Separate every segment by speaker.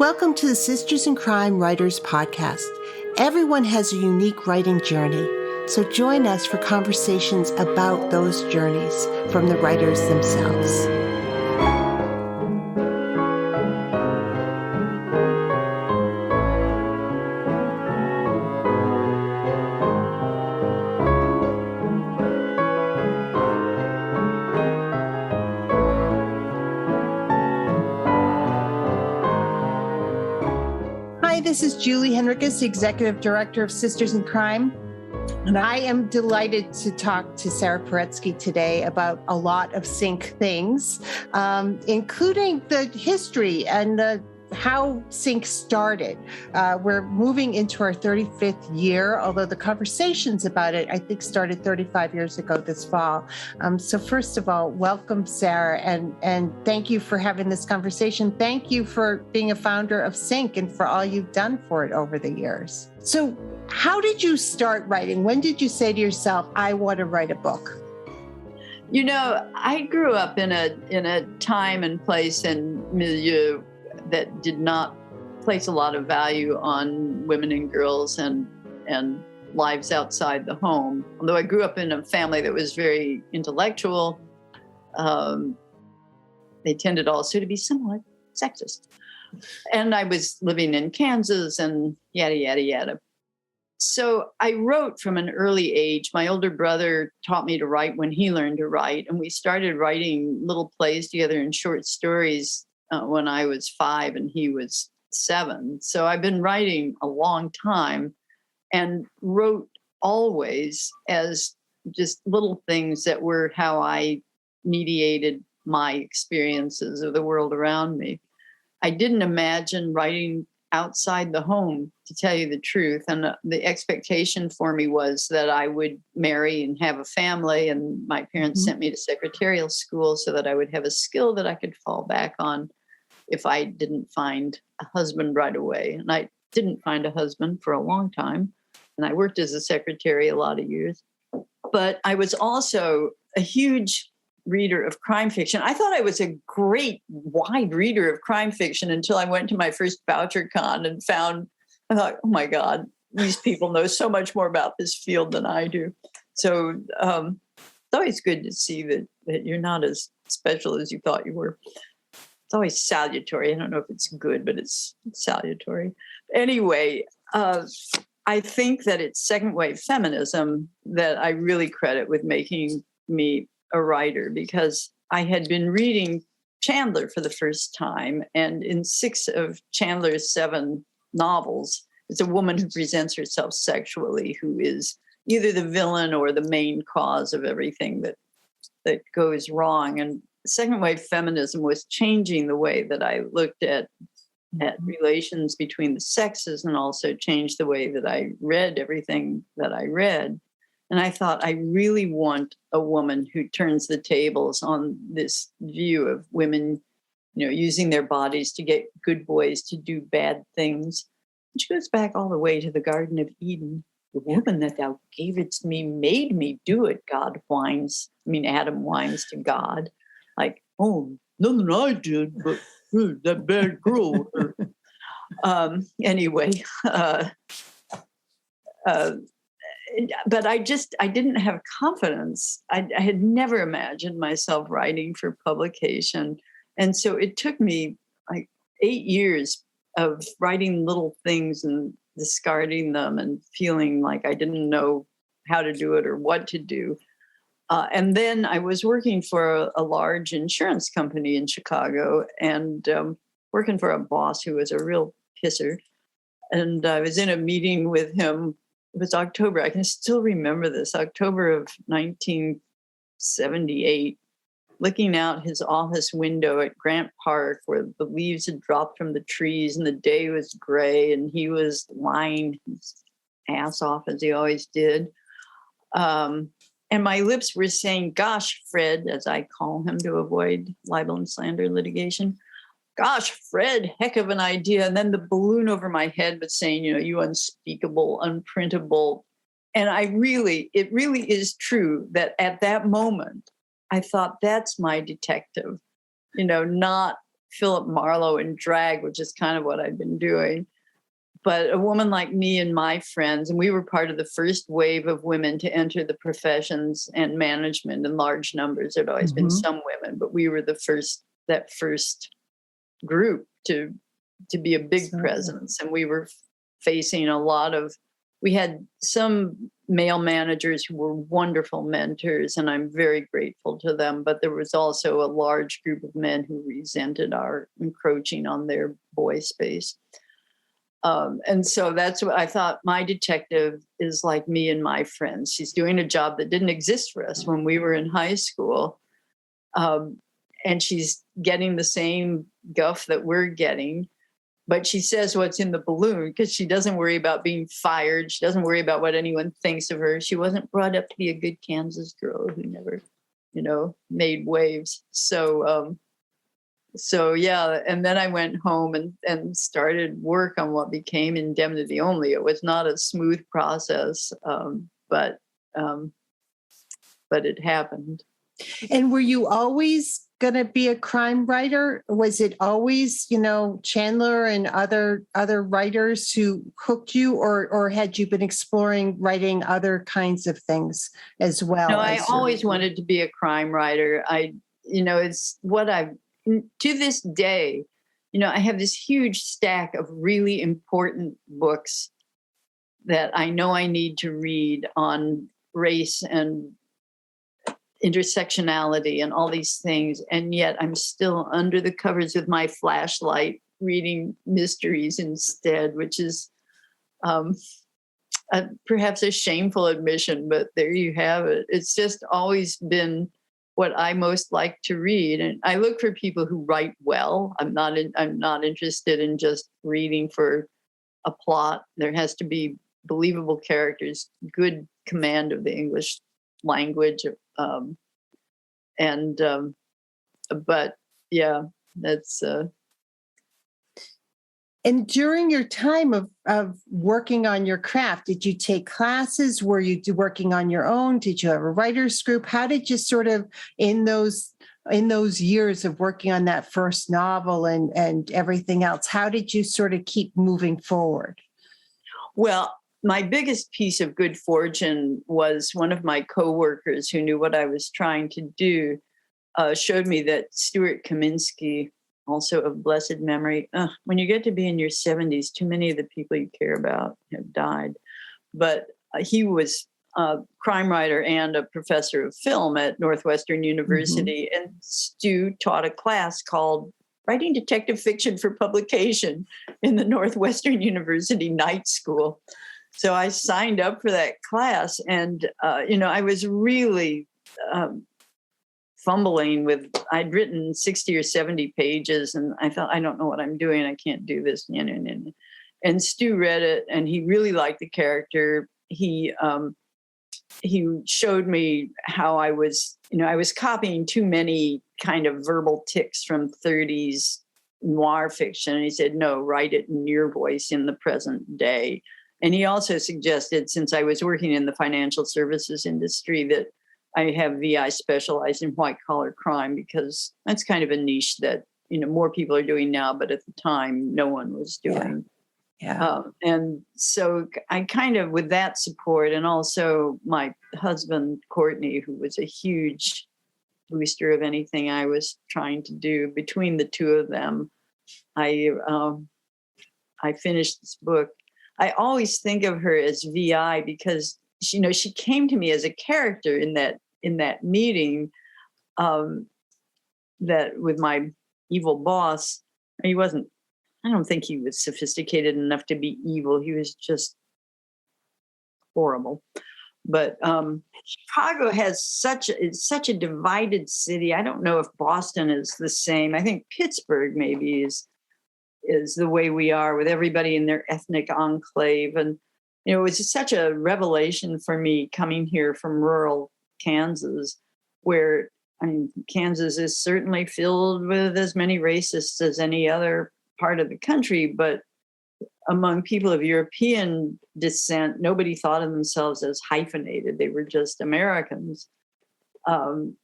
Speaker 1: Welcome to the Sisters in Crime Writers Podcast. Everyone has a unique writing journey, so join us for conversations about those journeys from the writers themselves. This is Julie Henriquez, the Executive Director of Sisters in Crime, and I am delighted to talk to Sara Paretsky today about a lot of SinC things, including the history and how SinC started. We're moving into our 35th year, although the conversations about it, I think, started 35 years ago this fall. So first of all, welcome, Sara, and thank you for having this conversation. Thank you for being a founder of SinC and for all you've done for it over the years. So how did you start writing? When did you say to yourself, I want to write a book?
Speaker 2: You know, I grew up in a time and place and milieu that did not place a lot of value on women and girls and lives outside the home. Although I grew up in a family that was very intellectual, they tended also to be somewhat sexist. And I was living in Kansas and yada, yada, yada. So I wrote from an early age. My older brother taught me to write when he learned to write, and we started writing little plays together and short stories when I was 5 and he was 7. So I've been writing a long time and wrote always as just little things that were how I mediated my experiences of the world around me. I didn't imagine writing outside the home, to tell you the truth. And the expectation for me was that I would marry and have a family. And my parents sent me to secretarial school so that I would have a skill that I could fall back on if I didn't find a husband right away. And I didn't find a husband for a long time. And I worked as a secretary a lot of years. But I was also a huge reader of crime fiction. I thought I was a great wide reader of crime fiction until I went to my first VoucherCon and I thought, oh my God, these people know so much more about this field than I do. So it's always good to see that you're not as special as you thought you were. It's always salutary. I don't know if it's good, but it's salutary. Anyway, I think that it's second wave feminism that I really credit with making me a writer, because I had been reading Chandler for the first time. And in 6 of Chandler's 7 novels, it's a woman who presents herself sexually, who is either the villain or the main cause of everything that goes wrong. And second wave feminism was changing the way that I looked at relations between the sexes, and also changed the way that I read everything that I read. And I thought, I really want a woman who turns the tables on this view of women, using their bodies to get good boys to do bad things. And she goes back all the way to the Garden of Eden. The woman that thou gavest me made me do it, Adam whines to God. Like, oh, nothing I did, but that bad girl. Anyway, but I didn't have confidence. I had never imagined myself writing for publication. And so it took me like 8 years of writing little things and discarding them and feeling like I didn't know how to do it or what to do. And then I was working for a large insurance company in Chicago, and working for a boss who was a real pisser. And I was in a meeting with him. It was October. I can still remember this, October of 1978, looking out his office window at Grant Park, where the leaves had dropped from the trees and the day was gray, and he was lying his ass off, as he always did. And my lips were saying, gosh, Fred, as I call him to avoid libel and slander litigation. Gosh, Fred, heck of an idea. And then the balloon over my head was saying, you unspeakable, unprintable. And it really is true that at that moment, I thought, that's my detective, not Philip Marlowe in drag, which is kind of what I've been doing. But a woman like me and my friends, and we were part of the first wave of women to enter the professions and management in large numbers. There'd always been some women, but we were that first group to be a big presence. And we were facing we had some male managers who were wonderful mentors, and I'm very grateful to them. But there was also a large group of men who resented our encroaching on their boy space. And so that's what I thought. My detective is like me and my friends. She's doing a job that didn't exist for us when we were in high school. And she's getting the same guff that we're getting. But she says what's in the balloon because she doesn't worry about being fired. She doesn't worry about what anyone thinks of her. She wasn't brought up to be a good Kansas girl who never, made waves. So yeah. And then I went home and started work on what became Indemnity Only. It was not a smooth process, but it happened.
Speaker 1: And were you always going to be a crime writer? Was it always, Chandler and other writers who hooked you, or had you been exploring writing other kinds of things as well?
Speaker 2: No, I always wanted to be a crime writer. It's what to this day, I have this huge stack of really important books that I know I need to read on race and intersectionality and all these things. And yet I'm still under the covers with my flashlight reading mysteries instead, which is perhaps a shameful admission, but there you have it. It's just always been what I most like to read. And I look for people who write well. I'm not interested in just reading for a plot. There has to be believable characters, good command of the English language. But yeah, that's.
Speaker 1: And during your time of working on your craft, did you take classes? Were you working on your own? Did you have a writer's group? How did you sort of, in those years of working on that first novel and everything else, how did you sort of keep moving forward?
Speaker 2: Well, my biggest piece of good fortune was one of my coworkers who knew what I was trying to do, showed me that Stuart Kaminsky, also of blessed memory, when you get to be in your 70s, too many of the people you care about have died. But he was a crime writer and a professor of film at Northwestern University. Mm-hmm. And Stu taught a class called Writing Detective Fiction for Publication in the Northwestern University Night School. So I signed up for that class, and I was really fumbling with. I'd written 60 or 70 pages, and I thought, I don't know what I'm doing. I can't do this. And Stu read it, and he really liked the character. He showed me how I was copying too many kind of verbal tics from 30s noir fiction. And he said, no, write it in your voice in the present day. And he also suggested, since I was working in the financial services industry, that I have VI specialize in white collar crime, because that's kind of a niche that, more people are doing now, but at the time, no one was doing.
Speaker 1: Yeah.
Speaker 2: And so I kind of, with that support, and also my husband, Courtney, who was a huge booster of anything I was trying to do, between the two of them, I finished this book. I always think of her as VI because she came to me as a character in that meeting, that with my evil boss. I don't think he was sophisticated enough to be evil. He was just horrible. But Chicago has it's such a divided city. I don't know if Boston is the same. I think Pittsburgh maybe is the way we are, with everybody in their ethnic enclave. And, it was such a revelation for me coming here from rural Kansas, where, Kansas is certainly filled with as many racists as any other part of the country, but among people of European descent, nobody thought of themselves as hyphenated. They were just Americans. And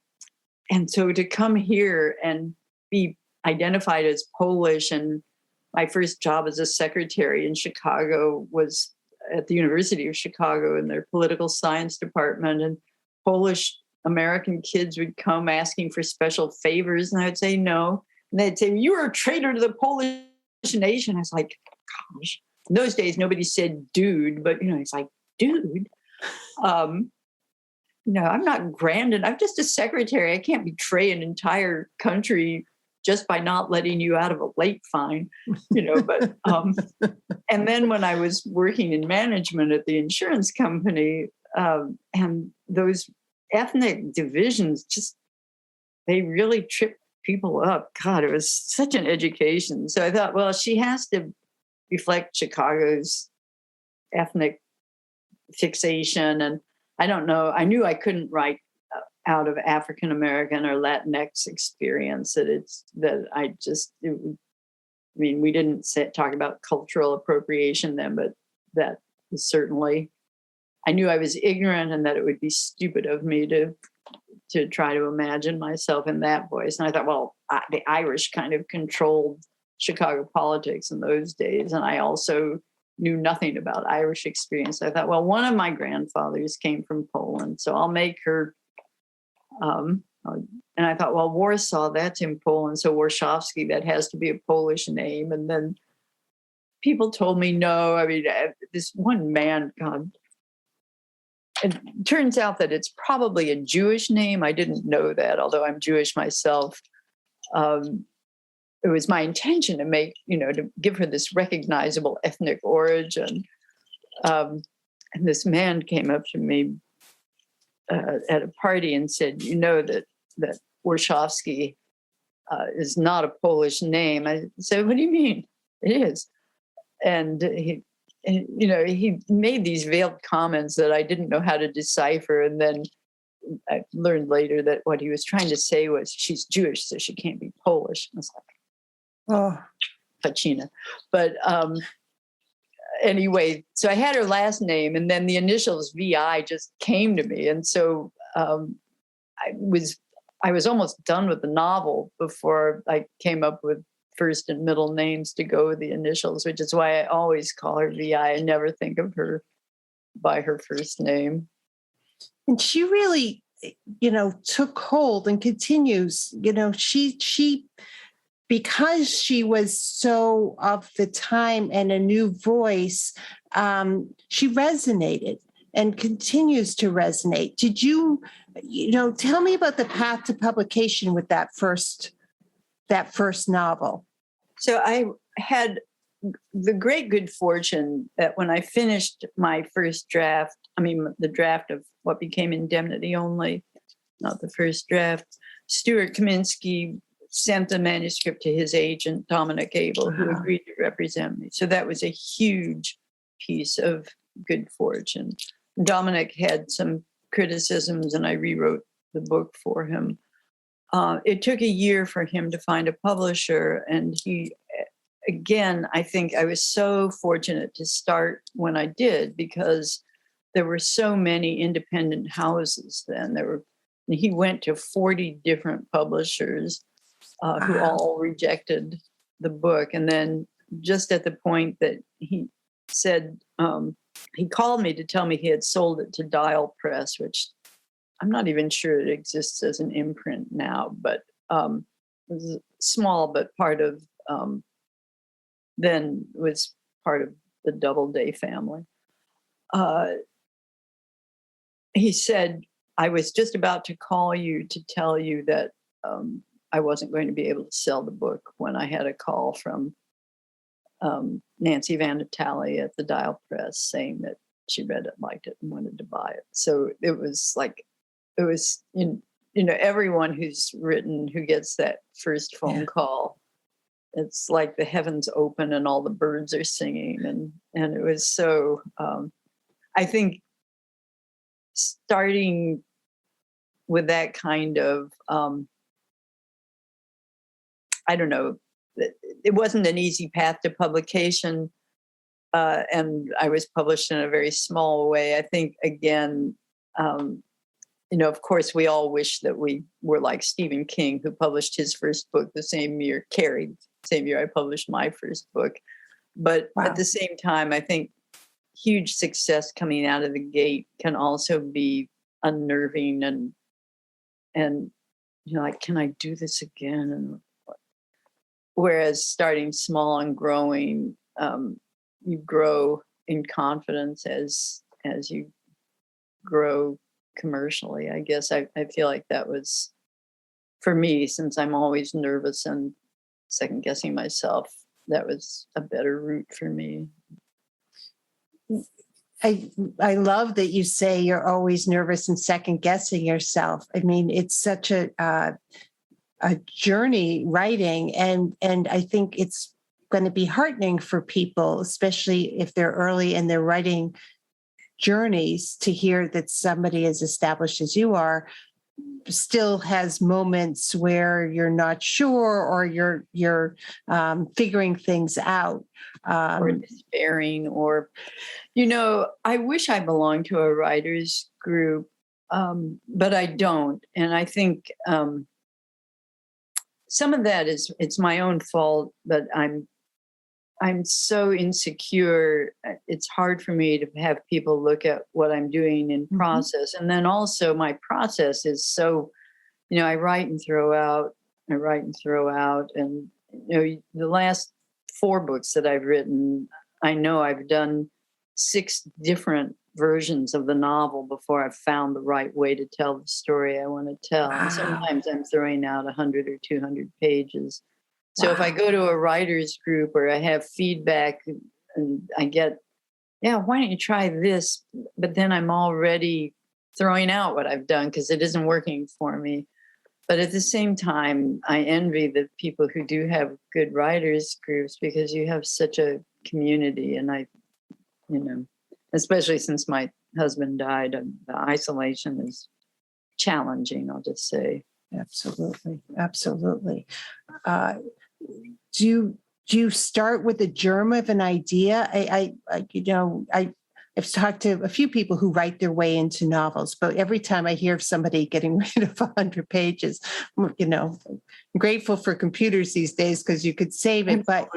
Speaker 2: so to come here and be identified as Polish, and my first job as a secretary in Chicago was at the University of Chicago in their political science department, and Polish American kids would come asking for special favors, and I'd say no. And they'd say, "You are a traitor to the Polish nation." I was like, gosh. In those days, nobody said dude, but, it's like, dude. I'm not grand, and I'm just a secretary. I can't betray an entire country just by not letting you out of a late fine, but, and then when I was working in management at the insurance company, and those ethnic divisions they really tripped people up. God, it was such an education. So I thought, well, she has to reflect Chicago's ethnic fixation. And I don't know, I knew I couldn't write out of African American or Latinx experience. We didn't talk about cultural appropriation then, but that was certainly, I knew I was ignorant and that it would be stupid of me to try to imagine myself in that voice. And I thought, well, the Irish kind of controlled Chicago politics in those days. And I also knew nothing about Irish experience. I thought, well, one of my grandfathers came from Poland, so I'll make her. And I thought, well, Warsaw, that's in Poland. So Warshawski, that has to be a Polish name. And then people told me no. This one man, God, it turns out that it's probably a Jewish name. I didn't know that, although I'm Jewish myself. It was my intention to give her this recognizable ethnic origin. And this man came up to me at a party and said, that Warshawski is not a Polish name. I said, what do you mean? It is. And he made these veiled comments that I didn't know how to decipher. And then I learned later that what he was trying to say was she's Jewish, so she can't be Polish. I was like, oh, Pacina. But anyway, so I had her last name, and then the initials VI just came to me. And so I was almost done with the novel before I came up with first and middle names to go with the initials, which is why I always call her VI. I never think of her by her first name.
Speaker 1: And she really, took hold and continues. She because she was so of the time and a new voice, she resonated and continues to resonate. Did you, tell me about the path to publication with that first novel?
Speaker 2: So I had the great good fortune that when I finished my first draft, the draft of what became Indemnity Only, not the first draft, Stuart Kaminsky sent the manuscript to his agent, Dominic Abel, who agreed to represent me. So that was a huge piece of good fortune. Dominic had some criticisms, and I rewrote the book for him. It took a year for him to find a publisher, and I think I was so fortunate to start when I did, because there were so many independent houses then. He went to 40 different publishers who all rejected the book. And then just at the point that he said, he called me to tell me he had sold it to Dial Press, which I'm not even sure it exists as an imprint now, but it was small, but part of, then was part of the Doubleday family. He said, I was just about to call you to tell you that I wasn't going to be able to sell the book, when I had a call from Nancy Van Natale at the Dial Press saying that she read it, liked it, and wanted to buy it. So it was everyone who's written, who gets that first phone call, it's like the heavens open and all the birds are singing. And it was so, I think starting with that kind of, I don't know, it wasn't an easy path to publication. And I was published in a very small way. I think, again, of course, we all wish that we were like Stephen King, who published his first book the same year, Carrie, same year I published my first book. But at the same time, I think huge success coming out of the gate can also be unnerving and like, can I do this again? And whereas starting small and growing, you grow in confidence as you grow commercially. I guess I feel like that was, for me, since I'm always nervous and second guessing myself, that was a better route for me.
Speaker 1: I love that you say you're always nervous and second guessing yourself. I mean, it's such a journey writing, and I think it's going to be heartening for people, especially if they're early in their writing journeys, to hear that somebody as established as you are still has moments where you're not sure, or you're figuring things out,
Speaker 2: or despairing, or I wish I belonged to a writers group, but I don't. And I think some of that it's my own fault, but I'm so insecure. It's hard for me to have people look at what I'm doing in process. And then also my process is so, I write and throw out. And, the last 4 books that I've written, I know I've done 6 different versions of the novel before I've found the right way to tell the story I want to tell.
Speaker 1: Wow.
Speaker 2: And sometimes I'm throwing out 100 or 200 pages. So if I go to a writer's group or I have feedback and I get, why don't you try this? But then I'm already throwing out what I've done because it isn't working for me. But at the same time, I envy the people who do have good writers groups, because you have such a community. And especially since my husband died, the isolation is challenging, I'll just say.
Speaker 1: Absolutely. Absolutely. Do you start with a germ of an idea? I've talked to a few people who write their way into novels, but every time I hear of somebody getting rid of 100 pages, I'm grateful for computers these days because you could save it. But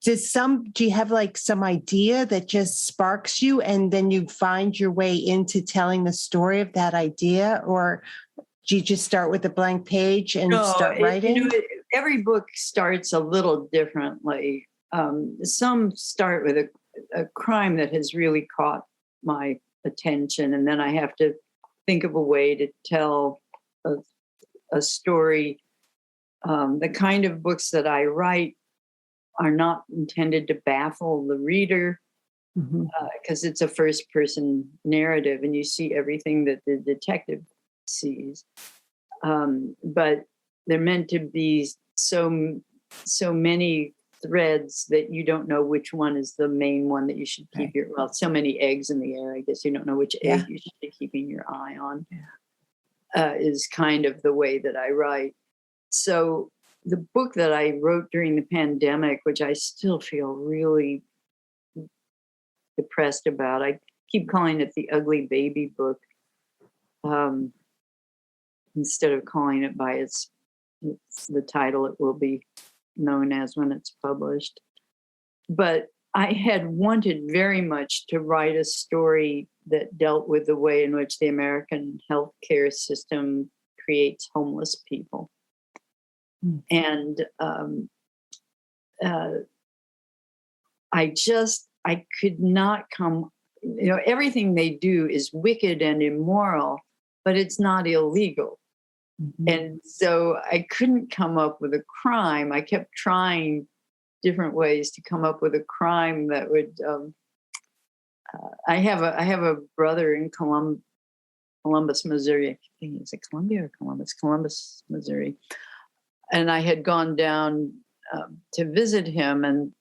Speaker 1: do you have like some idea that just sparks you and then you find your way into telling the story of that idea? Or do you just start with a blank page and start writing?
Speaker 2: Every book starts a little differently. Some start with a crime that has really caught my attention, and then I have to think of a way to tell a story. The kind of books that I write are not intended to baffle the reader, because it's a first-person narrative, and you see everything that the detective sees. But they're meant to be so many threads that you don't know which one is the main one that you should keep so many eggs in the air. I guess you don't know which egg you should be keeping your eye on. Is kind of the way that I write. So the book that I wrote during the pandemic, which I still feel really depressed about, I keep calling it the Ugly Baby book, instead of calling it by it's the title it will be known as when it's published. But I had wanted very much to write a story that dealt with the way in which the American healthcare system creates homeless people. And I could not come, everything they do is wicked and immoral, but it's not illegal. And so I couldn't come up with a crime. I kept trying different ways to come up with a crime that would. I have a brother in Columbus, Missouri. I think it's Columbia or Columbus? Columbus, Missouri. And I had gone down to visit him, and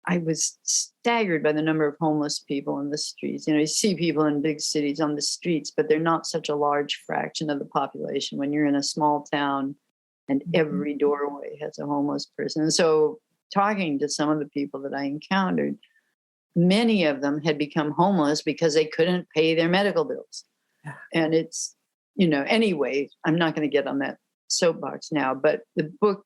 Speaker 2: I was staggered by the number of homeless people in the streets. You see people in big cities on the streets, but they're not such a large fraction of the population when you're in a small town and every doorway has a homeless person. And so talking to some of the people that I encountered, many of them had become homeless because they couldn't pay their medical bills. And it's anyway, I'm not going to get on that soapbox now, but the book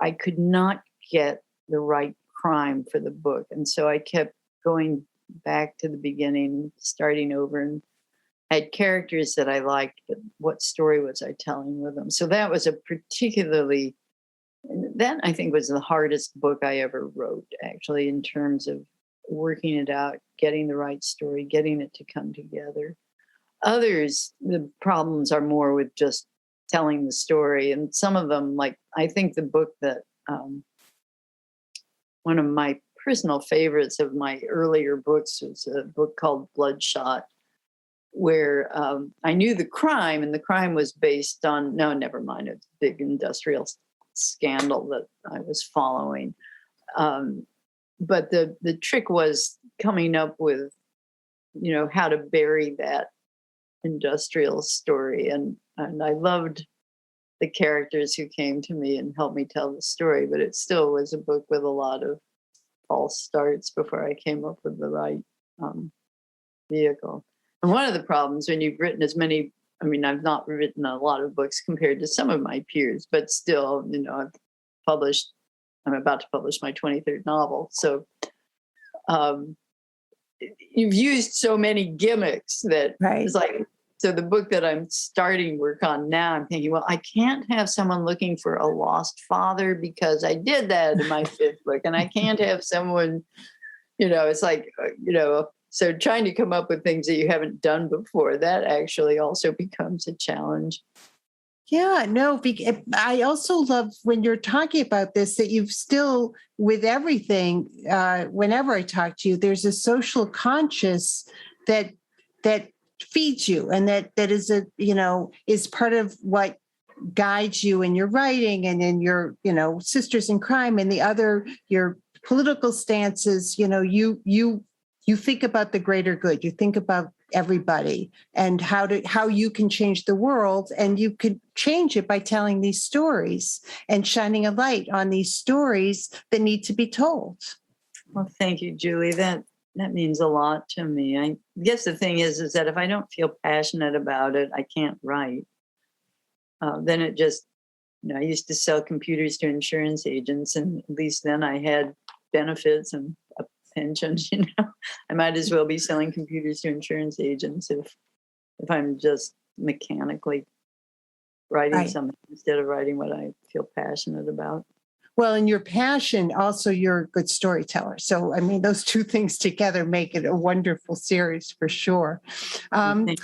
Speaker 2: I could not get the right crime for the book. And so I kept going back to the beginning, starting over, and I had characters that I liked, but what story was I telling with them? So that was that I think was the hardest book I ever wrote, actually, in terms of working it out, getting the right story, getting it to come together. Others, the problems are more with just telling the story. And some of them, like, I think the book that one of my personal favorites of my earlier books was a book called Bloodshot, where I knew the crime, and the crime was based on, no, never mind, it's a big industrial scandal that I was following. But the trick was coming up with, how to bury that industrial story. And I loved the characters who came to me and helped me tell the story, but it still was a book with a lot of false starts before I came up with the right vehicle. And one of the problems when you've written as many, I've not written a lot of books compared to some of my peers, but still, I'm about to publish my 23rd novel. So you've used so many gimmicks that it's like, so the book that I'm starting work on now, I'm thinking, well, I can't have someone looking for a lost father because I did that in my fifth book. And I can't have someone, it's like, so trying to come up with things that you haven't done before, that actually also becomes a challenge.
Speaker 1: Yeah, no, I also love when you're talking about this, that you've still, with everything, whenever I talk to you, there's a social conscience that feeds you, and that is is part of what guides you in your writing and in your, Sisters in Crime and your political stances. You think about the greater good. You think about everybody and how you can change the world, and you could change it by telling these stories and shining a light on these stories that need to be told.
Speaker 2: Well, thank you, Julie. That means a lot to me. I guess the thing is that if I don't feel passionate about it, I can't write. Then it just, I used to sell computers to insurance agents, and at least then I had benefits and a pension. I might as well be selling computers to insurance agents if I'm just mechanically writing something instead of writing what I feel passionate about.
Speaker 1: Well, and your passion, also you're a good storyteller. So, those two things together make it a wonderful series for sure. I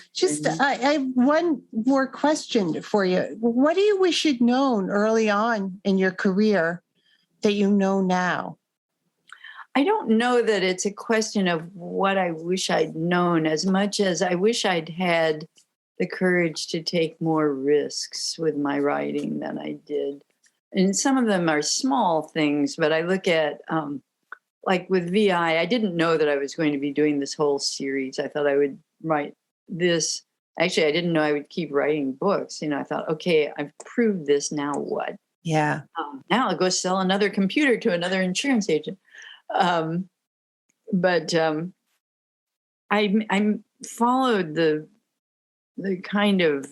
Speaker 1: have one more question for you. What do you wish you'd known early on in your career that you know now?
Speaker 2: I don't know that it's a question of what I wish I'd known as much as I wish I'd had the courage to take more risks with my writing than I did. And some of them are small things, but I look at, like with VI, I didn't know that I was going to be doing this whole series. I thought I would write this. Actually, I didn't know I would keep writing books. I thought, okay, I've proved this. Now what?
Speaker 1: Yeah.
Speaker 2: Now I'll go sell another computer to another insurance agent. But I followed the kind of,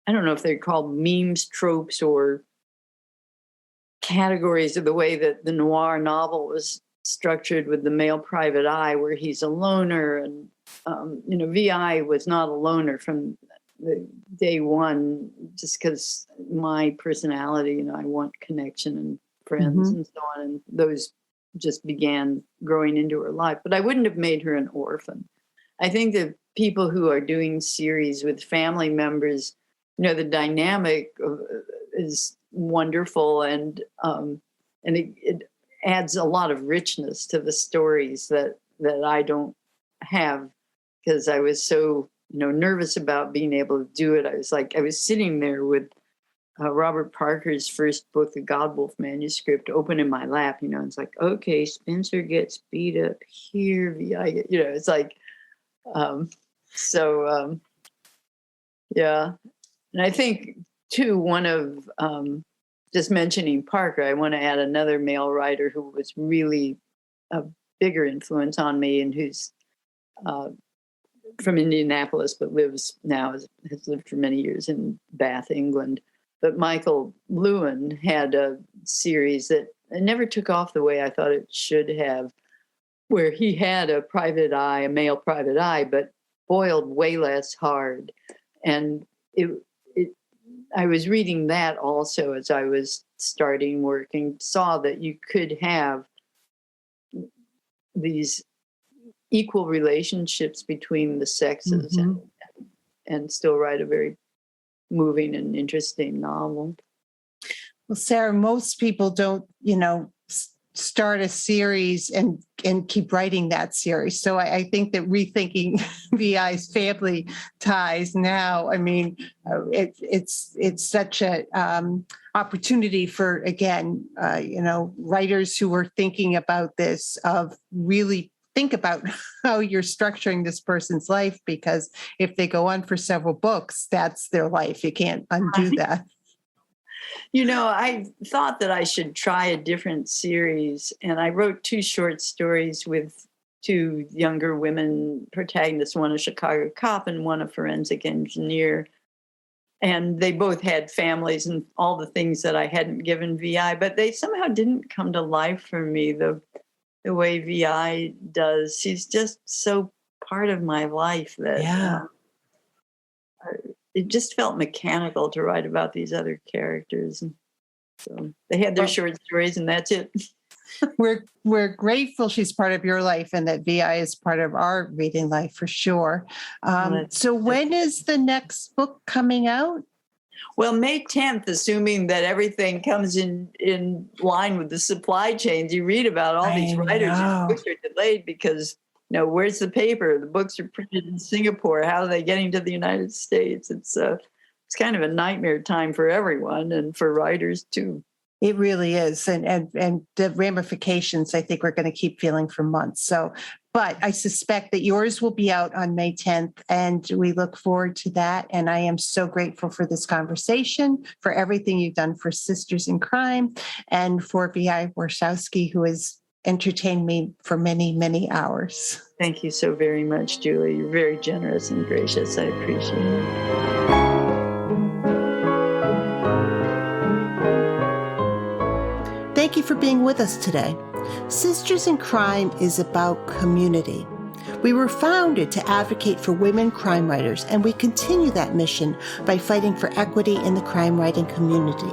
Speaker 2: I don't know if they're called memes, tropes, or categories of the way that the noir novel was structured with the male private eye, where he's a loner. And, VI was not a loner from the day one, just because my personality, I want connection and friends and so on. And those just began growing into her life. But I wouldn't have made her an orphan. I think that people who are doing series with family members, the dynamic is wonderful, and it adds a lot of richness to the stories that I don't have, because I was so nervous about being able to do it. I was sitting there with Robert Parker's first book, the Godwolf manuscript, open in my lap. It's like, okay, Spencer gets beat up here. VI, it's like, yeah. And I think, too, one of, just mentioning Parker, I want to add another male writer who was really a bigger influence on me, and who's from Indianapolis, but has lived for many years in Bath, England. But Michael Lewin had a series that never took off the way I thought it should have, where he had a male private eye, but boiled way less hard. And I was reading that also as I was starting working, saw that you could have these equal relationships between the sexes and still write a very moving and interesting novel.
Speaker 1: Well, Sarah, most people don't, start a series and keep writing that series. So I think that rethinking VI's family ties now, I mean, it's such a opportunity for, again, writers who are thinking about this, of really think about how you're structuring this person's life, because if they go on for several books, that's their life. You can't undo that.
Speaker 2: I thought that I should try a different series, and I wrote 2 short stories with 2 younger women protagonists, one a Chicago cop and one a forensic engineer. And they both had families and all the things that I hadn't given VI, but they somehow didn't come to life for me the way VI does. She's just so part of my life that it just felt mechanical to write about these other characters. And so they had their short stories, and that's it.
Speaker 1: We're grateful she's part of your life and that VI is part of our reading life for sure. So when is the next book coming out?
Speaker 2: Well, May 10th, assuming that everything comes in line with the supply chains. You read about all these writers whose books are delayed because, where's the paper? The books are printed in Singapore. How are they getting to the United States? It's kind of a nightmare time for everyone and for writers too.
Speaker 1: It really is. And the ramifications, I think we're going to keep feeling for months. So, but I suspect that yours will be out on May 10th, and we look forward to that. And I am so grateful for this conversation, for everything you've done for Sisters in Crime, and for V I Warshawski, who has entertained me for many, many hours.
Speaker 2: Thank you so very much, Julie. You're very generous and gracious. I appreciate it.
Speaker 1: Thank you for being with us today. Sisters in Crime is about community. We were founded to advocate for women crime writers, and we continue that mission by fighting for equity in the crime writing community.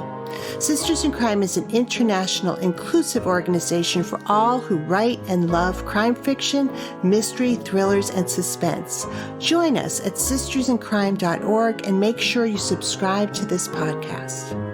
Speaker 1: Sisters in Crime is an international, inclusive organization for all who write and love crime fiction, mystery, thrillers, and suspense. Join us at sistersInCrime.org and make sure you subscribe to this podcast.